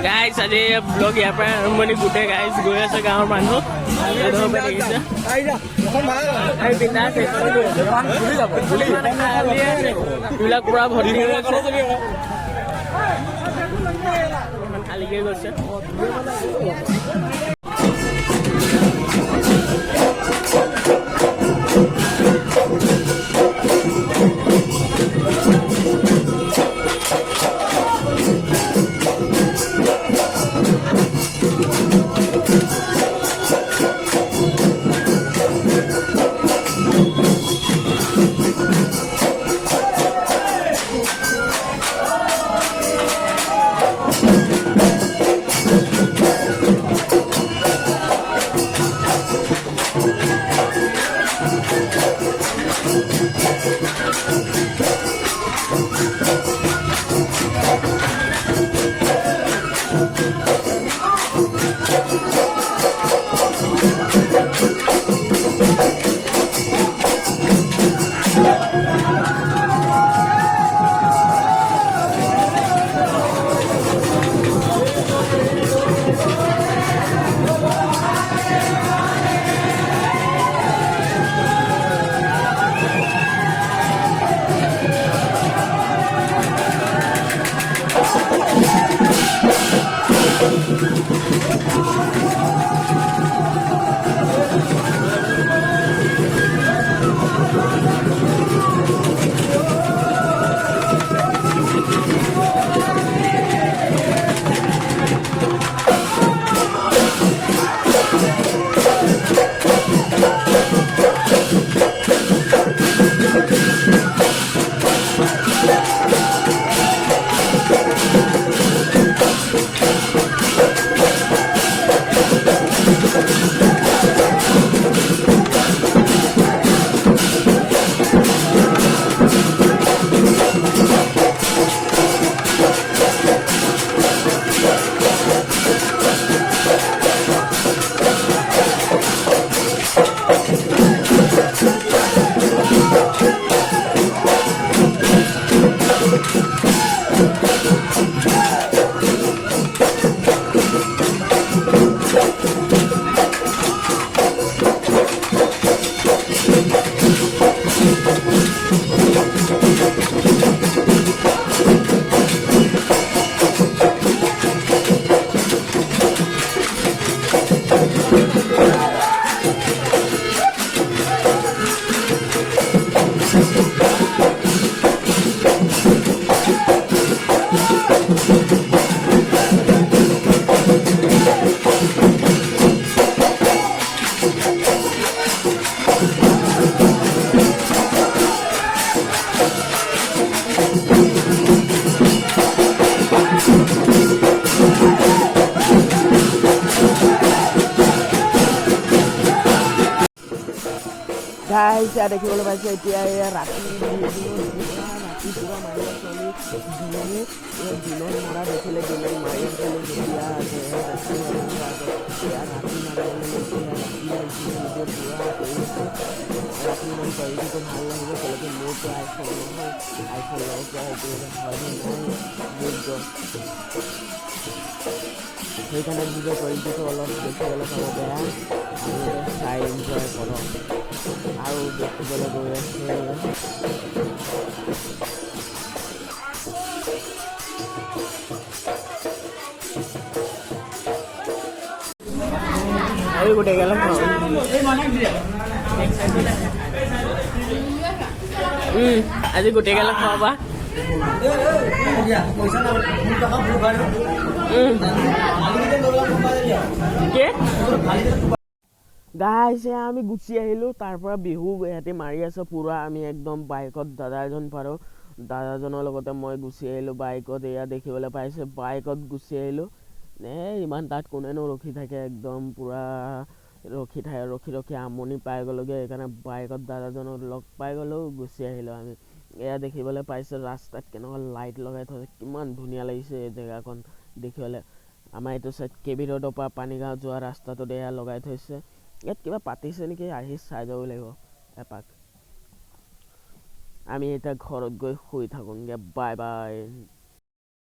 guys আজি blog ইয়াৰ পৰা আৰম্ভণি গোটেই গাইজ গৈ আছে গাঁৱৰ মানুহ এইবিলাক পুৰা ভৰ্তি খালীকে গৈছে গাইজ দেখিবলৈ পাইছে এতিয়া ৰাতি পুৰা মাৰি দিনত মৰা দেখিলে দিনত মাৰি আছিলোঁ যেতিয়া ৰাতি ইমান কোৱালিটিটো ভাল লাগিব তেওঁলোকে মোৰতো আইফোন নহয় আইফোন ল'ব পৰা সেইটো সেইকাৰণে ভিডিঅ' কোৱালিটিটো অলপ দেখিবলৈ চাব বেয়া আপোনালোকে চাই এনজয় কৰক আৰু দেখিবলৈ গৈ আছে আৰু গোটেই গেলা আজি গোটেই গেলা খাবা গাইছে আমি গুচি আহিলোঁ তাৰ পৰা বিহু ইহঁতে মাৰি আছে পুৰা আমি একদম বাইকত দাদা এজন পাৰোঁ দাদাজনৰ লগতে মই গুচি আহিলোঁ বাইকত এয়া দেখিবলৈ পাইছে বাইকত গুচি আহিলোঁ ইমান তাত কোনেনো ৰখি থাকে একদম পুৰা ৰখি আমনি পাই গ'লোগৈ সেইকাৰণে বাইকত দাদাজনক লগ পাই গ'লোঁ গুচি আহিলোঁ আমি এয়া দেখিবলৈ পাইছে ৰাস্তাত কেনেকুৱা লাইট লগাই থৈছে কিমান ধুনীয়া লাগিছে এই জেগাখন দেখিবলৈ আমাৰ এইটো চাইড কেবি ৰোডৰ পৰা পানীগাঁও যোৱা ৰাস্তাটোত এয়া লগাই থৈছে ইয়াত কিবা পাতিছে নেকি আহি চাই যাব লাগিব এপাক আমি এতিয়া ঘৰত গৈ শুই থাকোঁগৈ বাই বাই